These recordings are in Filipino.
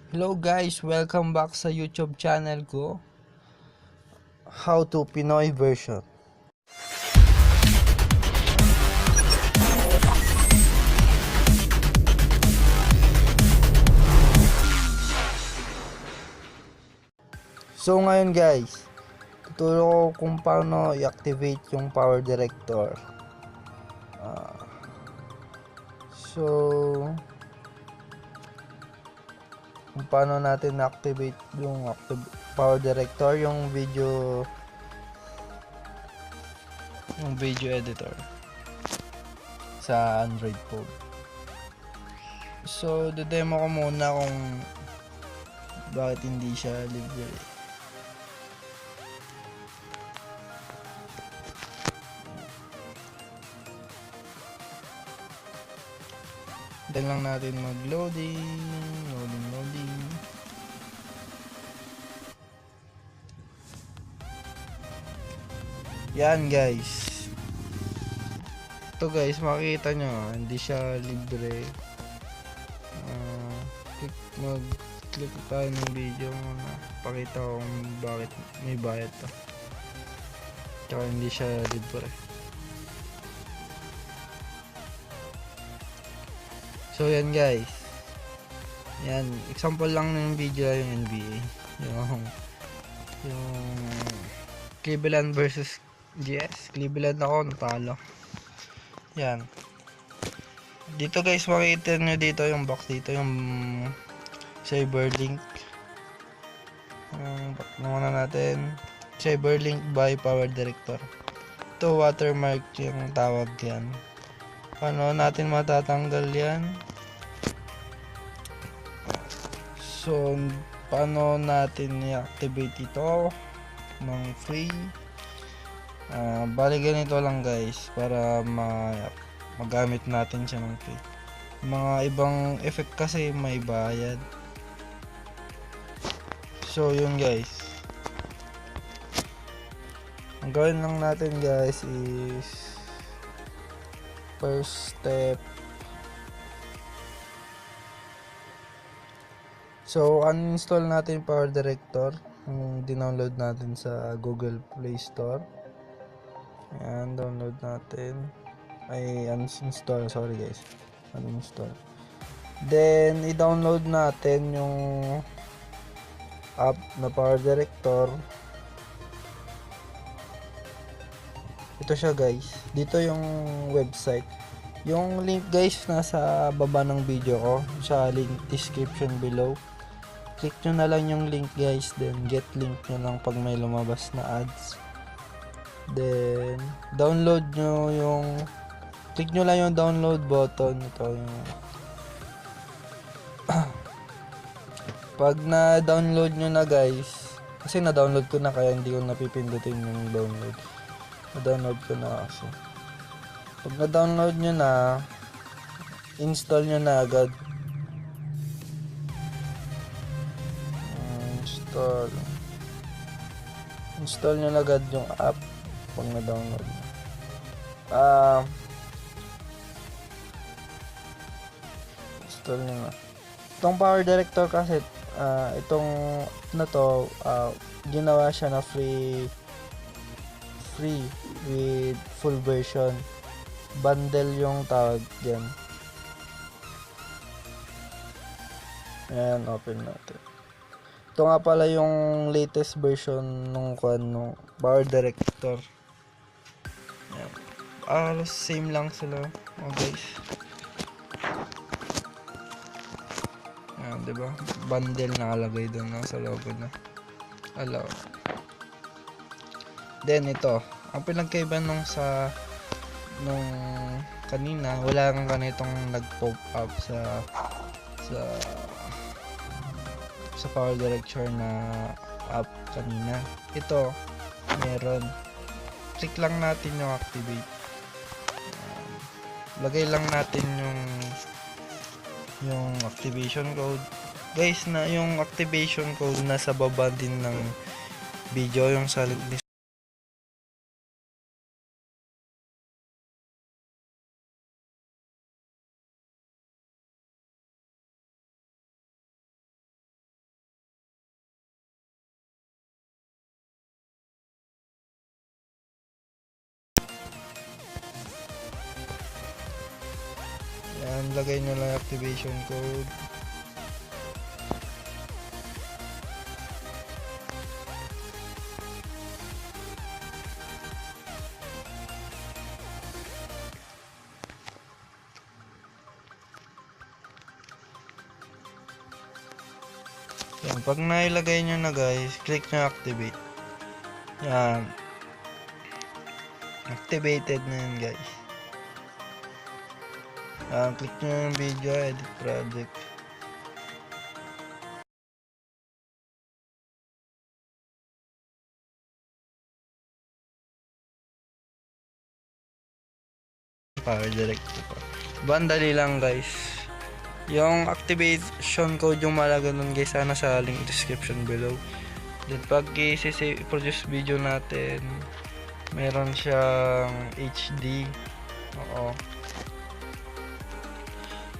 Hello guys, welcome back sa YouTube channel ko. How to Pinoy version. So ngayon guys, tuturo ko kung paano i-activate yung Powerdirector. So kung paano natin na-activate yung Powerdirector, yung video editor sa Android phone. So demo ko muna kung bakit hindi siya libre. Hintayin lang natin mag-loading. Yan guys. Ito guys, makikita nyo, hindi siya libre. Mag-click tayo ng video muna. Pakita ko kung bakit may bayad to. Tsaka hindi siya libre. So yan guys. Yan, example lang ng video yung NBA. Yung Cleveland versus GS. Cleveland ako, natalo. Yan. Dito guys, makikita nyo dito yung box dito, yung Cyberlink. Muna natin. Cyberlink by Powerdirector. Ito, watermark yung tawag yan. Paano natin matatanggal yan? So, paano natin i-activate ito ng free? Bali ganito lang guys, para magamit natin siya ng free. Mga ibang effect kasi may bayad. So yun guys, ang gawin lang natin guys is first step, so uninstall natin Powerdirector yung dinownload natin sa Google Play Store. Ayan, download natin. Uninstall, sorry guys, uninstall. Then i-download natin yung app na Powerdirector. Ito siya guys, dito yung website. Yung link guys nasa baba ng video ko, sa link description below. Click nyo na lang yung link guys, then get link nyo lang pag may lumabas na ads. Then download nyo click nyo lang yung download button. Ito yung pag na-download nyo na guys, kasi na-download ko na kaya hindi ko napipindutin yung download. Na-download ko na kasi. Pag na-download nyo na, install nyo na agad. Install nyo na agad yung app pag na-download nyo. Install nyo na. Itong Powerdirector kasi itong na to, ginawa siya na free with full version. Bundle yung tawag dyan. Ayan, open natin. Ito nga pala yung latest version nung Powerdirector. Ayan. Same lang sila, guys. Ayan, diba? Bundle nakalagay doon sa logo na. Hello. Then ito, ang pinagkaiba nung kanina, wala kang ganitong nag-pop up sa Powerdirector na app kanina. Ito meron. Click lang natin yung activate. Lagay lang natin yung activation code. Guys, yung activation code nasa baba din ng video, yung sa link lagay nyo lang activation code. Yan, pag nailagay nyo na guys, click nyo activate. Yan. Activated na yan guys. Yan, click nyo yung video, edit project. Powerdirector pa. Bandali lang guys. Yung activation code yung malaga nun guys, sana sa link description below. Then pag i-produce video natin, meron siyang HD. Oo.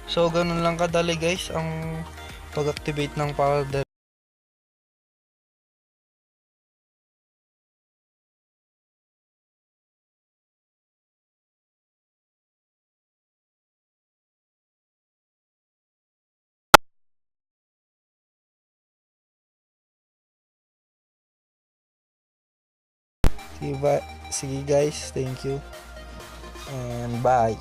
So ganun lang kadali guys ang pag-activate ng Powerdirector. Sige guys, thank you and bye.